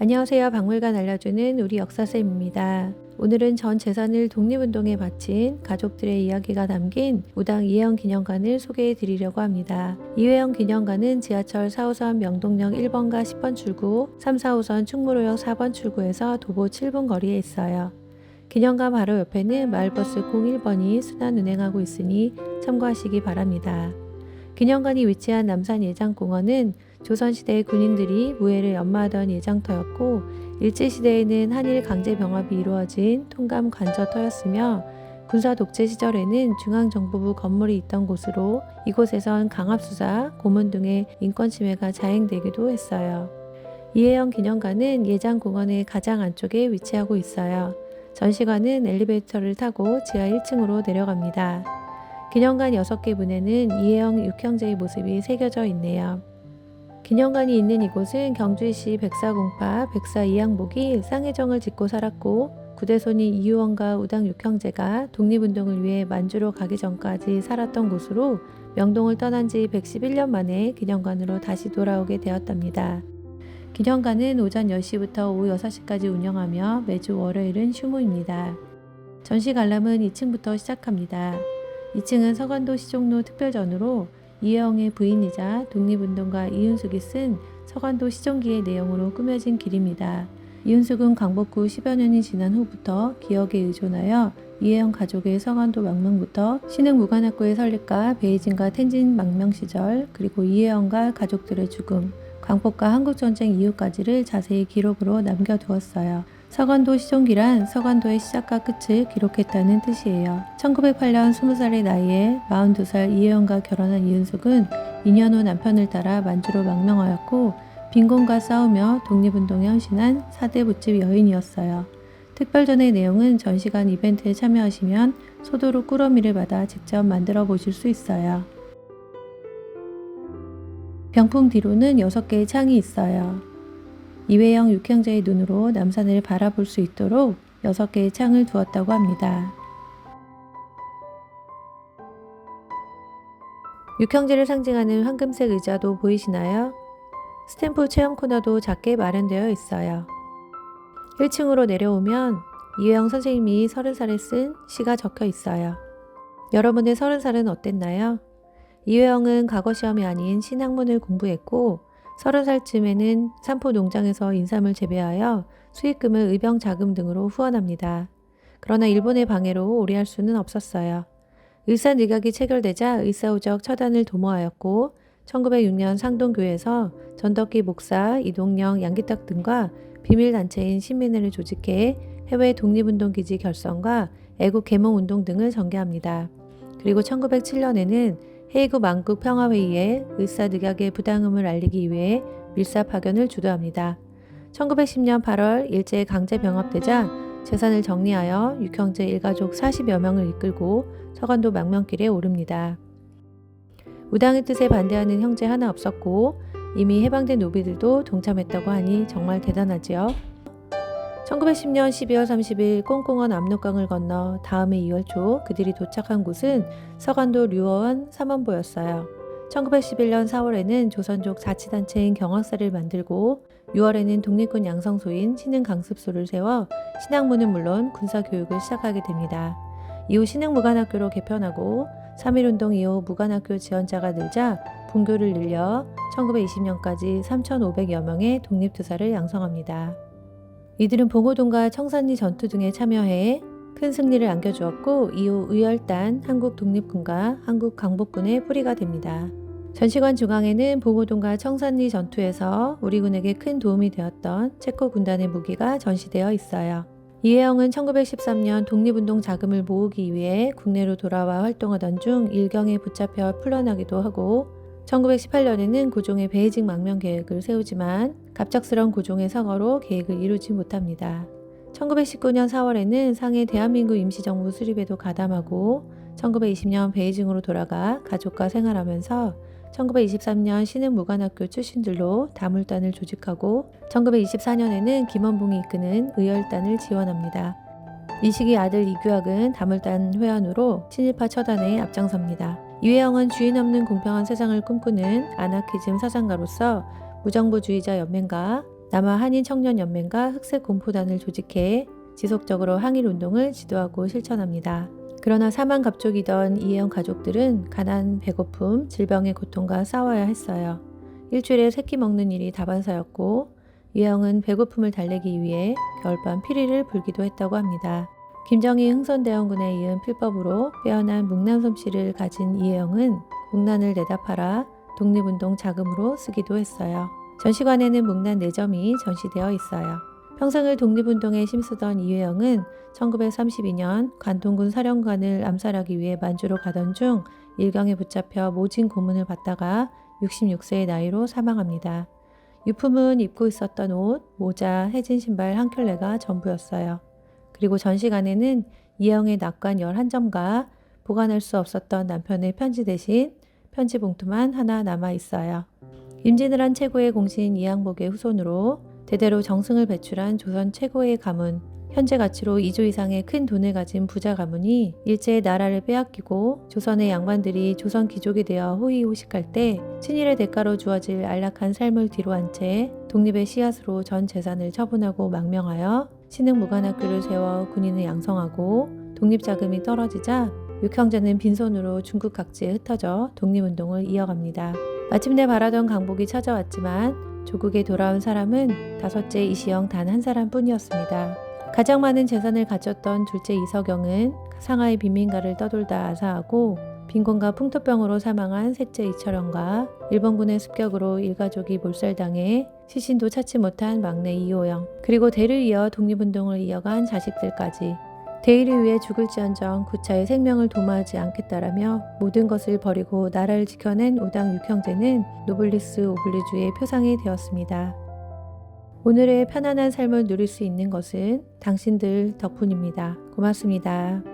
안녕하세요. 박물관 알려주는 우리 역사쌤입니다. 오늘은 전 재산을 독립운동에 바친 가족들의 이야기가 담긴 우당 이혜영 기념관을 소개해 드리려고 합니다. 이혜영 기념관은 지하철 4호선 명동역 1번과 10번 출구, 3, 4호선 충무로역 4번 출구에서 도보 7분 거리에 있어요. 기념관 바로 옆에는 마을버스 01번이 순환 운행하고 있으니 참고하시기 바랍니다. 기념관이 위치한 남산 예장공원은 조선시대 군인들이 무예를 연마하던 예장터였고 일제시대에는 한일 강제병합이 이루어진 통감 관저터였으며 군사 독재 시절에는 중앙정보부 건물이 있던 곳으로 이곳에선 강압수사, 고문 등의 인권침해가 자행되기도 했어요. 이혜영 기념관은 예장공원의 가장 안쪽에 위치하고 있어요. 전시관은 엘리베이터를 타고 지하 1층으로 내려갑니다. 기념관 6개 문에는 이혜영 육형제의 모습이 새겨져 있네요. 기념관이 있는 이곳은 경주시 백사공파 백사 이양복이 쌍해정을 짓고 살았고 구대손이 이유원과 우당 육형제가 독립운동을 위해 만주로 가기 전까지 살았던 곳으로 명동을 떠난 지 111년 만에 기념관으로 다시 돌아오게 되었답니다. 기념관은 오전 10시부터 오후 6시까지 운영하며 매주 월요일은 휴무입니다. 전시 관람은 2층부터 시작합니다. 2층은 서간도 시종로 특별전으로 이혜영의 부인이자 독립운동가 이윤숙이 쓴 서간도 시종기의 내용으로 꾸며진 길입니다. 이윤숙은 광복후 10여 년이 지난 후부터 기억에 의존하여 이혜영 가족의 서간도 망명부터 신흥무관학교의 설립과 베이징과 텐진 망명 시절 그리고 이혜영과 가족들의 죽음, 광복과 한국전쟁 이후까지를 자세히 기록으로 남겨두었어요. 서간도 시종기란 서간도의 시작과 끝을 기록했다는 뜻이에요. 1908년 20살의 나이에 42살 이혜영과 결혼한 이윤숙은 2년 후 남편을 따라 만주로 망명하였고 빈곤과 싸우며 독립운동에 헌신한 4대 부집 여인이었어요. 특별전의 내용은 전시관 이벤트에 참여하시면 소도로 꾸러미를 받아 직접 만들어 보실 수 있어요. 병풍 뒤로는 6개의 창이 있어요. 이혜영 육형제의 눈으로 남산을 바라볼 수 있도록 6개의 창을 두었다고 합니다. 육형제를 상징하는 황금색 의자도 보이시나요? 스탬프 체험 코너도 작게 마련되어 있어요. 1층으로 내려오면 이혜영 선생님이 30살에 쓴 시가 적혀 있어요. 여러분의 30살은 어땠나요? 이혜영은 과거 시험이 아닌 신학문을 공부했고 30살쯤에는 삼포 농장에서 인삼을 재배하여 수익금을 의병 자금 등으로 후원합니다. 그러나 일본의 방해로 오래 할 수는 없었어요. 의사늑약이 체결되자 의사우적 처단을 도모하였고 1906년 상동교에서 전덕기 목사, 이동영, 양기탁 등과 비밀단체인 신민회를 조직해 해외 독립운동기지 결성과 애국 계몽운동 등을 전개합니다. 그리고 1907년에는 헤이그 만국 평화회의에 의사늑약의 부당함을 알리기 위해 밀사 파견을 주도합니다. 1910년 8월 일제에 강제 병합되자 재산을 정리하여 육형제 일가족 40여 명을 이끌고 서간도 망명길에 오릅니다. 우당의 뜻에 반대하는 형제 하나 없었고 이미 해방된 노비들도 동참했다고 하니 정말 대단하지요. 1910년 12월 30일 꽁꽁한 압록강을 건너 다음해 2월 초 그들이 도착한 곳은 서간도 류어원 삼원보였어요. 1911년 4월에는 조선족 자치단체인 경학사를 만들고 6월에는 독립군 양성소인 신흥강습소를 세워 신학문은 물론 군사교육을 시작하게 됩니다. 이후 신흥무관학교로 개편하고 3.1운동 이후 무관학교 지원자가 늘자 분교를 늘려 1920년까지 3,500여 명의 독립투사를 양성합니다. 이들은 봉오동과 청산리 전투 등에 참여해 큰 승리를 안겨주었고 이후 의열단, 한국독립군과 한국강복군의 뿌리가 됩니다. 전시관 중앙에는 봉오동과 청산리 전투에서 우리 군에게 큰 도움이 되었던 체코 군단의 무기가 전시되어 있어요. 이혜영은 1913년 독립운동 자금을 모으기 위해 국내로 돌아와 활동하던 중 일경에 붙잡혀 풀려나기도 하고 1918년에는 고종의 베이징 망명 계획을 세우지만 갑작스런 고종의 서거로 계획을 이루지 못합니다. 1919년 4월에는 상해 대한민국 임시정부 수립에도 가담하고 1920년 베이징으로 돌아가 가족과 생활하면서 1923년 신흥무관학교 출신들로 다물단을 조직하고 1924년에는 김원봉이 이끄는 의열단을 지원합니다. 이 시기 아들 이규학은 다물단 회원으로 친일파 처단에 앞장섭니다. 이혜영은 주인 없는 공평한 세상을 꿈꾸는 아나키즘 사상가로서 무정부주의자 연맹과 남아 한인청년연맹과 흑색공포단을 조직해 지속적으로 항일운동을 지도하고 실천합니다. 그러나 사망갑족이던 이혜영 가족들은 가난, 배고픔, 질병의 고통과 싸워야 했어요. 일주일에 세끼 먹는 일이 다반사였고 이혜영은 배고픔을 달래기 위해 겨울밤 피리를 불기도 했다고 합니다. 김정희 흥선대원군에 이은 필법으로 빼어난 묵난 솜씨를 가진 이혜영은 묵난을 내다 팔아 독립운동 자금으로 쓰기도 했어요. 전시관에는 묵난 4점이 전시되어 있어요. 평생을 독립운동에 힘쓰던 이혜영은 1932년 관통군 사령관을 암살하기 위해 만주로 가던 중 일경에 붙잡혀 모진 고문을 받다가 66세의 나이로 사망합니다. 유품은 입고 있었던 옷, 모자, 해진 신발 한 켤레가 전부였어요. 그리고 전시관에는 이혜영의 낙관 11점과 보관할 수 없었던 남편의 편지 대신 편지 봉투만 하나 남아 있어요. 임진을 한 최고의 공신 이항복의 후손으로 대대로 정승을 배출한 조선 최고의 가문, 현재 가치로 2조 이상의 큰 돈을 가진 부자 가문이 일제의 나라를 빼앗기고 조선의 양반들이 조선 귀족이 되어 호의호식할 때 친일의 대가로 주어질 안락한 삶을 뒤로한 채 독립의 씨앗으로 전 재산을 처분하고 망명하여 신흥무관학교를 세워 군인을 양성하고 독립자금이 떨어지자 육형제는 빈손으로 중국 각지에 흩어져 독립운동을 이어갑니다. 마침내 바라던 강복이 찾아왔지만 조국에 돌아온 사람은 다섯째 이시영 단 한 사람뿐이었습니다. 가장 많은 재산을 갖췄던 둘째 이서경은 상하이 빈민가를 떠돌다 아사하고 빈곤과 풍토병으로 사망한 셋째 이철영과 일본군의 습격으로 일가족이 몰살당해 시신도 찾지 못한 막내 이호영, 그리고 대를 이어 독립운동을 이어간 자식들까지 대의를 위해 죽을지언정 구차의 생명을 도모하지 않겠다라며 모든 것을 버리고 나라를 지켜낸 우당 육형제는 노블리스 오블리주의 표상이 되었습니다. 오늘의 편안한 삶을 누릴 수 있는 것은 당신들 덕분입니다. 고맙습니다.